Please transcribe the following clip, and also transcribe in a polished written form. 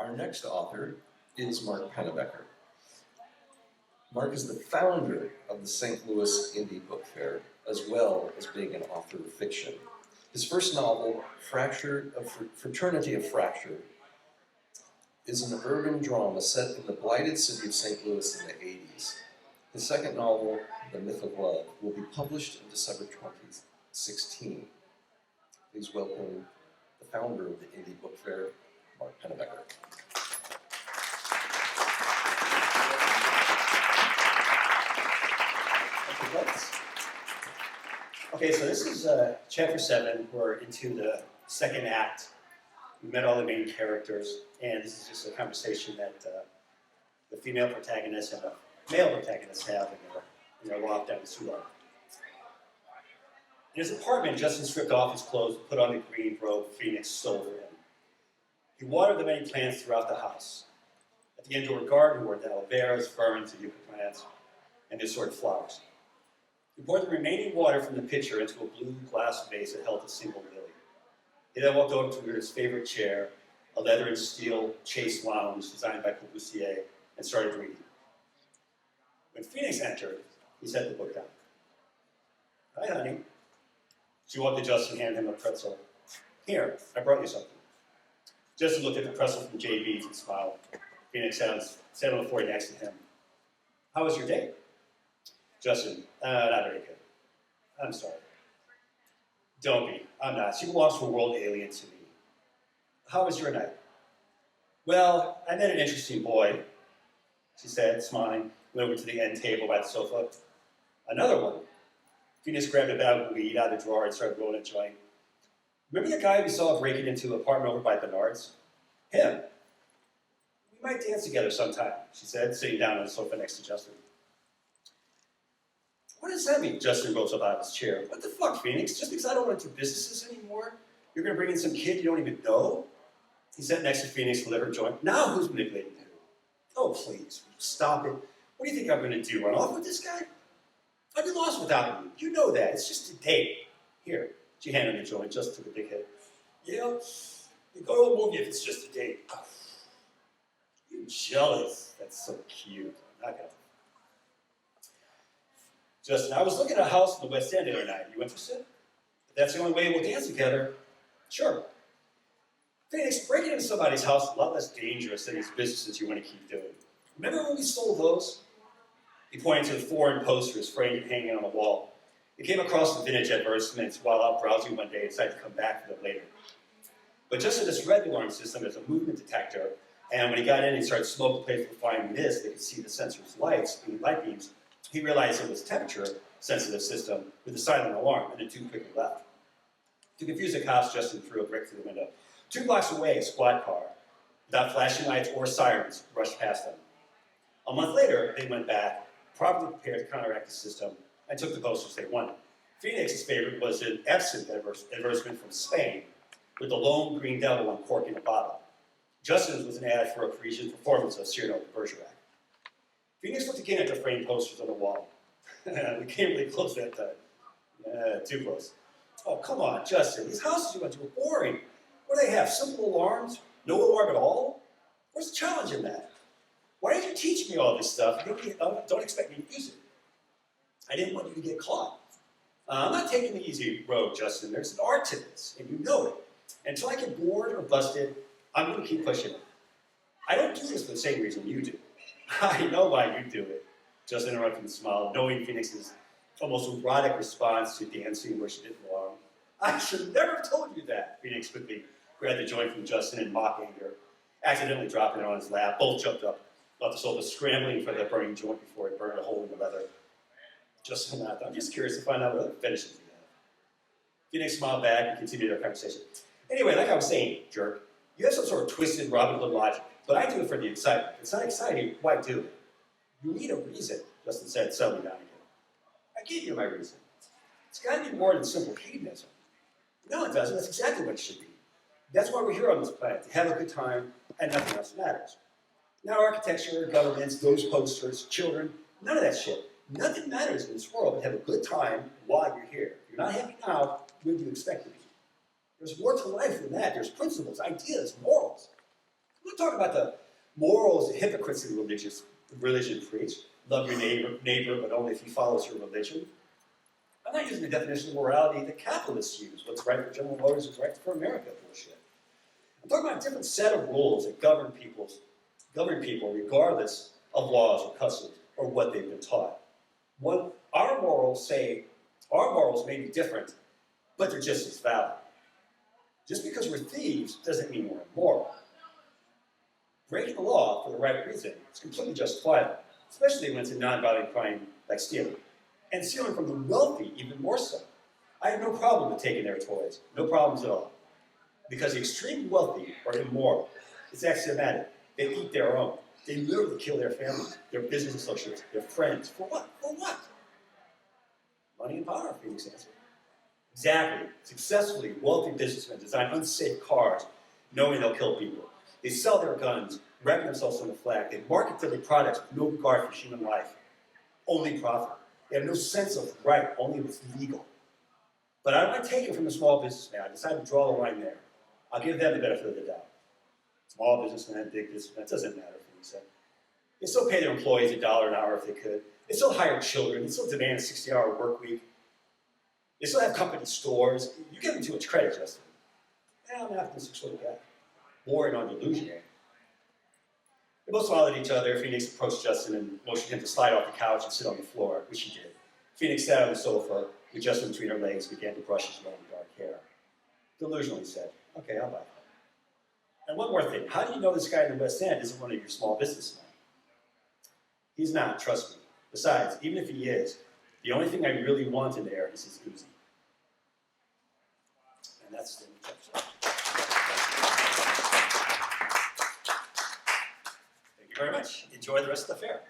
Our next author is Mark Pannebecker. Mark is the founder of the St. Louis Indie Book Fair, as well as being an author of fiction. His first novel, Fraternity of Fractures, is an urban drama set in the blighted city of St. Louis in the 80s. His second novel, The Myth of Love, will be published in December 2016. Please welcome the founder of the Indie Book Fair, Mark Pannebecker. Okay, so this is chapter 7. We're into the second act. We met all the main characters, and this is just a conversation that the female protagonist and the male protagonist have in their walk down the street. In his apartment, Justin stripped off his clothes and put on the green robe Phoenix stole for him. He watered the many plants throughout the house. At the indoor garden were the aloe veras, ferns, and yucca plants, and the assorted flowers. He poured the remaining water from the pitcher into a blue glass vase that held a single lily. He then walked over to his favorite chair, a leather and steel chase lounge designed by Corbusier, and started reading. When Phoenix entered, he set the book down. "Hi, honey." She walked to Justin and handed him a pretzel. "Here, I brought you something." Justin looked at the pretzel from JB's and smiled. Phoenix sat on the floor next to him. "How was your day?" Justin, "Not very good. I'm sorry." "Don't be. I'm not. She belongs to a world alien to me." "How was your night?" "Well, I met an interesting boy," she said, smiling, went over to the end table by the sofa. "Another one." Phoenix grabbed a bag of weed out of the drawer and started rolling a joint. "Remember the guy we saw breaking into an apartment over by Bernard's? Him. We might dance together sometime," she said, sitting down on the sofa next to Justin. "What does that mean?" Justin rose up out of his chair. "What the fuck, Phoenix? Just because I don't want to do businesses anymore, you're going to bring in some kid you don't even know?" He sat next to Phoenix and lit her joint. "Now who's manipulating who?" "Oh, please, stop it. What do you think I'm going to do, run off with this guy? I'd be lost without you. You know that. It's just a date. Here." She handed him the joint. Just took a big hit. "Yeah, you go to a movie if it's just a date." "You jealous. That's so cute. I'm not going to." "Justin, I was looking at a house in the West End the other night. You interested? If that's the only way we'll dance together, sure." "Phoenix, breaking into somebody's house is a lot less dangerous than these businesses you want to keep doing. Remember when we stole those?" He pointed to the foreign posters framed and hanging on the wall. He came across the vintage advertisements while out browsing one day and decided to come back for them later. But just in this red alarm system, there's a movement detector, and when he got in and started smoking the place for fine mist, they could see the sensor's light beams. He realized it was a temperature-sensitive system with a silent alarm, and the two quickly left. To confuse the cops, Justin threw a brick through the window. 2 blocks away, a squad car, without flashing lights or sirens, rushed past them. A month later, they went back, probably prepared to counteract the system, and took the posters they wanted. Phoenix's favorite was an absinthe advertisement from Spain, with the lone green devil uncorking a bottle. Justin's was an ad for a Parisian performance of Cyrano de Bergerac. Phoenix looked again at the framed posters on the wall. We came really close that time. Too close. "Oh, come on, Justin. These houses you went to are boring. What do they have? Simple alarms? No alarm at all? Where's the challenge in that? Why did you teach me all this stuff? You don't expect me to use it. I didn't want you to get caught. I'm not taking the easy road, Justin. There's an art to this, and you know it. Until I get bored or busted, I'm going to keep pushing it. I don't do this for the same reason you do." "I know why you do it," Justin interrupted and smiled, knowing Phoenix's almost erotic response to dancing where she didn't belong. "I should never have told you that." Phoenix quickly grabbed the joint from Justin in mock anger, accidentally dropping it on his lap. Both jumped up off the sofa, scrambling for the burning joint before it burned a hole in the leather. Justin laughed. "I'm just curious to find out what other finishes you have." Phoenix smiled back and continued their conversation. "Anyway, like I was saying, jerk, you have some sort of twisted Robin Hood logic, but I do it for the excitement. If it's not exciting, why do it?" "You need a reason," Justin said, settling down again. "I gave you my reason. It's got to be more than simple hedonism." "No, it doesn't. That's exactly what it should be. That's why we're here on this planet, to have a good time, and nothing else matters. Not architecture, governments, those posters, children, none of that shit. Nothing matters in this world but have a good time while you're here. If you're not happy now, when do you expect to be? There's more to life than that. There's principles, ideas, morals. I'm talking about the morals and hypocrites of religion preach. Love your neighbor, but only if he follows your religion. I'm not using the definition of morality that capitalists use. What's right for General Motors is right for America bullshit. I'm talking about a different set of rules that govern people regardless of laws or customs or what they've been taught. What our morals may be different, but they're just as valid. Just because we're thieves doesn't mean we're immoral. Breaking the law for the right reason is completely justifiable, especially when it's a non-violent crime like stealing. And stealing from the wealthy even more so. I have no problem with taking their toys, no problems at all. Because the extremely wealthy are immoral. It's axiomatic. They eat their own. They literally kill their families, their business associates, their friends. For what? For what? Money and power, Phoenix answered. Exactly. Successfully, wealthy businessmen design unsafe cars knowing they'll kill people. They sell their guns, wrap themselves on the flag. They market their products with no regard for human life. Only profit. They have no sense of right, only what's legal. But I don't want to take it from a small businessman. I decided to draw the line there. I'll give them the benefit of the doubt. Small businessman, big businessman, it doesn't matter for me, said. They still pay their employees $1 an hour if they could. They still hire children. They still demand a 60-hour work week. They still have company stores. You give them too much credit, Justin. Yeah, I'm an optimistic sort of guy. Boring on delusion. They both smiled at each other. Phoenix approached Justin and motioned him to slide off the couch and sit on the floor, which he did. Phoenix sat on the sofa with Justin between her legs and began to brush his long dark hair. Delusional, he said. Okay, I'll buy it. And one more thing. How do you know this guy in the West End isn't one of your small businessmen? He's not, trust me. Besides, even if he is, the only thing I really want in there is his Uzi. And that's the Thank you very much. Enjoy the rest of the fair.